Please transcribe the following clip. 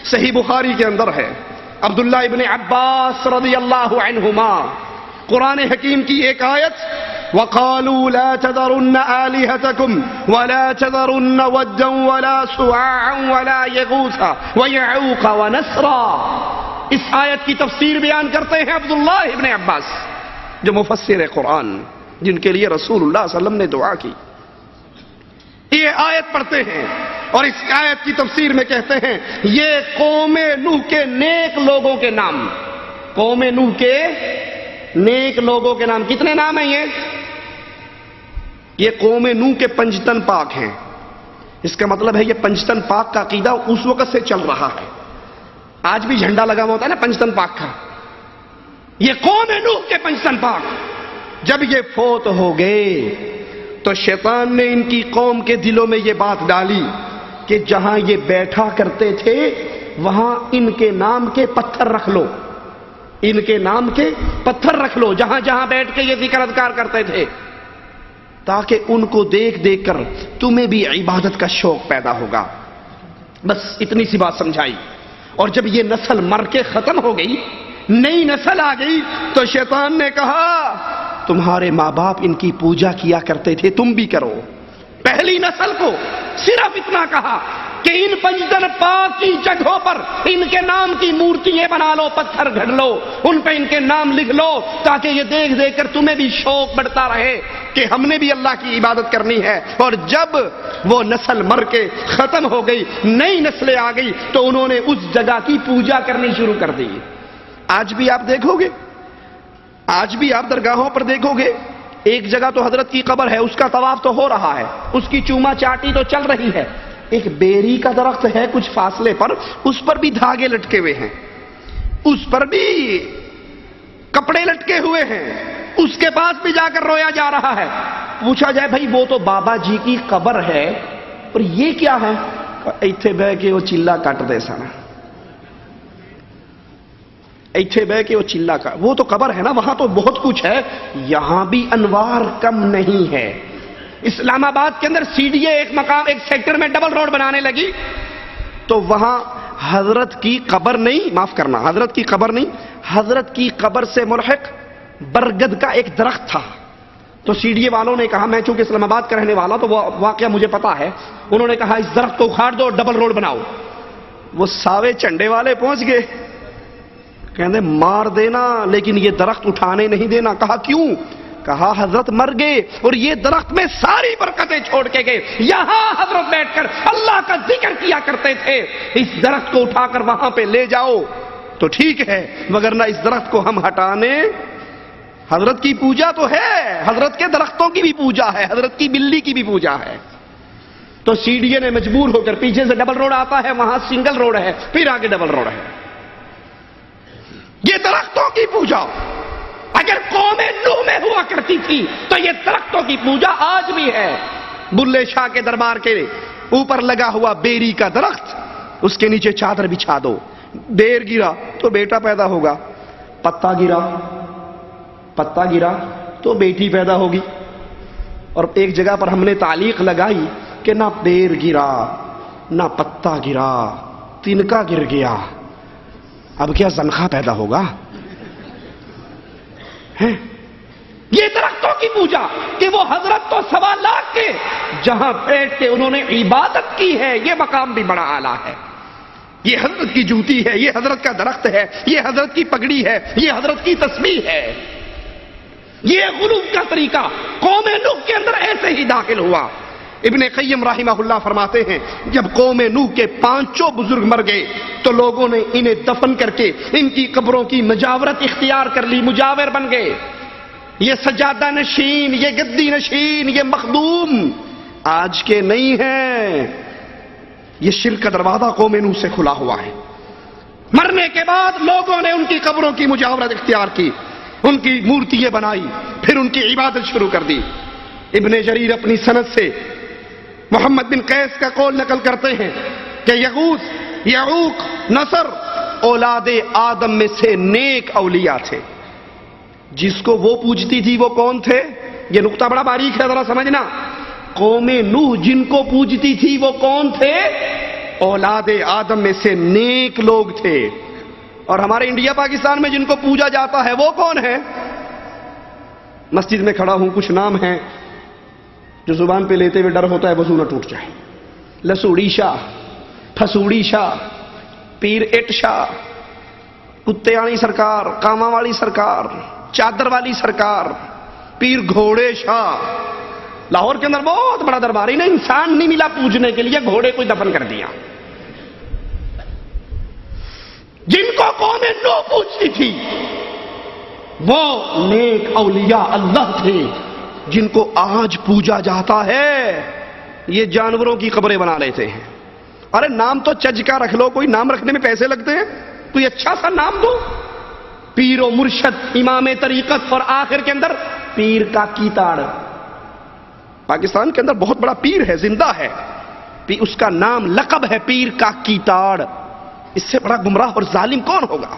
صحیح بخاری کے اندر ہے، عبداللہ ابن عباس رضی اللہ عنہما قرآن حکیم کی ایک آیت وَقَالُوا لَا تَذَرُنَّ آلِهَتَكُمْ وَلَا تَذَرُنَّ وَدًّا وَلَا سُوَاعًا وَلَا يَغُوثَ وَيَعُوقَ وَنَسْرًا، اس آیت کی تفسیر بیان کرتے ہیں عبداللہ ابن عباس جو مفسر قرآن، جن کے لیے رسول اللہ صلی اللہ علیہ وسلم نے دعا کی. یہ آیت پڑھتے ہیں اور اس آیت کی تفسیر میں کہتے ہیں یہ قوم نوح کے نیک لوگوں کے نام، قوم نوح کے نیک لوگوں کے نام. کتنے نام ہیں یہ قوم نوح کے پنجتن پاک ہیں. اس کا مطلب ہے یہ پنجتن پاک کا عقیدہ اس وقت سے چل رہا ہے. آج بھی جھنڈا لگا ہوا ہوتا ہے نا پنجتن پاک کا. یہ قوم نوح کے پنجتن پاک جب یہ فوت ہو گئے تو شیطان نے ان کی قوم کے دلوں میں یہ بات ڈالی کہ جہاں یہ بیٹھا کرتے تھے وہاں ان کے نام کے پتھر رکھ لو، ان کے نام کے پتھر رکھ لو جہاں جہاں بیٹھ کے یہ ذکر اذکار کرتے تھے، تاکہ ان کو دیکھ دیکھ کر تمہیں بھی عبادت کا شوق پیدا ہوگا. بس اتنی سی بات سمجھائی. اور جب یہ نسل مر کے ختم ہو گئی، نئی نسل آ گئی، تو شیطان نے کہا تمہارے ماں باپ ان کی پوجا کیا کرتے تھے، تم بھی کرو. پہلی نسل کو صرف اتنا کہا کہ ان پنجتن پاک کی جگہوں پر ان کے نام کی مورتیاں بنا لو، پتھر گھڑ لو، ان پہ ان کے نام لکھ لو، تاکہ یہ دیکھ دیکھ کر تمہیں بھی شوق بڑھتا رہے کہ ہم نے بھی اللہ کی عبادت کرنی ہے. اور جب وہ نسل مر کے ختم ہو گئی، نئی نسلیں آ گئی، تو انہوں نے اس جگہ کی پوجا کرنی شروع کر دی. آج بھی آپ دیکھو گے، آج بھی آپ درگاہوں پر دیکھو گے، ایک جگہ تو حضرت کی قبر ہے، اس کا طواف تو ہو رہا ہے، اس کی چوما چاٹی تو چل رہی ہے. ایک بیری کا درخت ہے کچھ فاصلے پر، اس پر بھی دھاگے لٹکے ہوئے ہیں، اس پر بھی کپڑے لٹکے ہوئے ہیں، اس کے پاس بھی جا کر رویا جا رہا ہے. پوچھا جائے بھائی وہ تو بابا جی کی قبر ہے اور یہ کیا ہے؟ ایتھے بہ کے وہ چلا کٹ دے سنا، ایتھے بہ کے وہ چلا کا، وہ تو قبر ہے نا، وہاں تو بہت کچھ ہے. یہاں بھی انوار کم نہیں ہے. اسلام آباد کے اندر سی ڈی اے ایک مقام، ایک سیکٹر میں ڈبل روڈ بنانے لگی، تو وہاں حضرت کی قبر نہیں، معاف کرنا، حضرت کی قبر نہیں، حضرت کی قبر سے ملحق برگد کا ایک درخت تھا. تو سی ڈی اے والوں نے کہا، میں چونکہ اسلام آباد کا رہنے والا تو وہ واقعہ مجھے پتا ہے، انہوں نے کہا اس درخت کو اکھاڑ دو اور ڈبل روڈ بناؤ. وہ ساوے چنڈے والے پہنچ گئے، کہنے مار دینا لیکن یہ درخت اٹھانے نہیں دینا. کہا کیوں؟ کہا حضرت مر گئے اور یہ درخت میں ساری برکتیں چھوڑ کے گئے، یہاں حضرت بیٹھ کر اللہ کا ذکر کیا کرتے تھے، اس درخت کو اٹھا کر وہاں پہ لے جاؤ تو ٹھیک ہے، مگر نہ اس درخت کو ہم ہٹانے. حضرت کی پوجا تو ہے، حضرت کے درختوں کی بھی پوجا ہے، حضرت کی بلی کی بھی پوجا ہے. تو سی ڈی اے نے مجبور ہو کر، پیچھے سے ڈبل روڈ آتا ہے، وہاں سنگل روڈ ہے، پھر آگے ڈبل روڈ ہے. یہ درختوں کی پوجا اگر قوم نوح میں ہوا کرتی تھی تو یہ درختوں کی پوجا آج بھی ہے. بلے شاہ کے دربار کے اوپر لگا ہوا بیری کا درخت، اس کے نیچے چادر بچھا دو، بیر گرا تو بیٹا پیدا ہوگا، پتا گرا تو بیٹی پیدا ہوگی. اور ایک جگہ پر ہم نے تعلیق لگائی کہ نہ بیر گرا نہ پتا گرا، تنکا گر گیا، اب کیا زنخہ پیدا ہوگا؟ یہ درختوں کی پوجا کہ وہ حضرت تو 1.25 لاکھ کے جہاں بیٹھ کے انہوں نے عبادت کی ہے، یہ مقام بھی بڑا اعلیٰ ہے. یہ حضرت کی جوتی ہے، یہ حضرت کا درخت ہے، یہ حضرت کی پگڑی ہے، یہ حضرت کی تسبیح ہے. یہ غلو کا طریقہ قوم نوح کے اندر ایسے ہی داخل ہوا. ابن قیم رحمہ اللہ فرماتے ہیں جب قوم نوح کے 5 بزرگ مر گئے تو لوگوں نے انہیں دفن کر کے ان کی قبروں کی مجاورت اختیار کر لی، مجاور بن گئے. یہ سجادہ نشین، یہ گدی نشین، یہ مخدوم آج کے نہیں ہیں. یہ شرک کا دروازہ قوم نوح سے کھلا ہوا ہے. مرنے کے بعد لوگوں نے ان کی قبروں کی مجاورت اختیار کی، ان کی مورتیاں بنائی، پھر ان کی عبادت شروع کر دی. ابن جریر اپنی سند سے محمد بن قیس کا قول نقل کرتے ہیں کہ یغوث، یعوق، نصر اولاد آدم میں سے نیک اولیاء تھے. جس کو وہ پوجتی تھی وہ کون تھے؟ یہ نقطہ بڑا باریک ہے، ذرا سمجھنا. قوم نوح جن کو پوجتی تھی وہ کون تھے؟ اولاد آدم میں سے نیک لوگ تھے. اور ہمارے انڈیا پاکستان میں جن کو پوجا جاتا ہے وہ کون ہے؟ مسجد میں کھڑا ہوں، کچھ نام ہیں جو زبان پہ لیتے ہوئے ڈر ہوتا ہے وضو نہ ٹوٹ جائے. لسوڑی شاہ، پھسوڑی شاہ، پیر اٹ شاہ، کتے والی سرکار، کاما والی سرکار، چادر والی سرکار، پیر گھوڑے شاہ. لاہور کے اندر بہت بڑا دربار، انہیں انسان نہیں ملا پوجنے کے لیے، گھوڑے کو دفن کر دیا. جن کو قوم نو پوجتی تھی وہ نیک اولیاء اللہ تھے جن کو آج پوجا جاتا ہے. یہ جانوروں کی قبریں بنا لیتے ہیں. ارے نام تو چج کا رکھ لو، کوئی نام رکھنے میں پیسے لگتے ہیں، کوئی اچھا سا نام دو. پیر و مرشد، امام طریقت، اور آخر کے اندر پیر کا کیتاڑ. پاکستان کے اندر بہت بڑا پیر ہے، زندہ ہے، اس کا نام لقب ہے پیر کا کیتاڑ. اس سے بڑا گمراہ اور ظالم کون ہوگا؟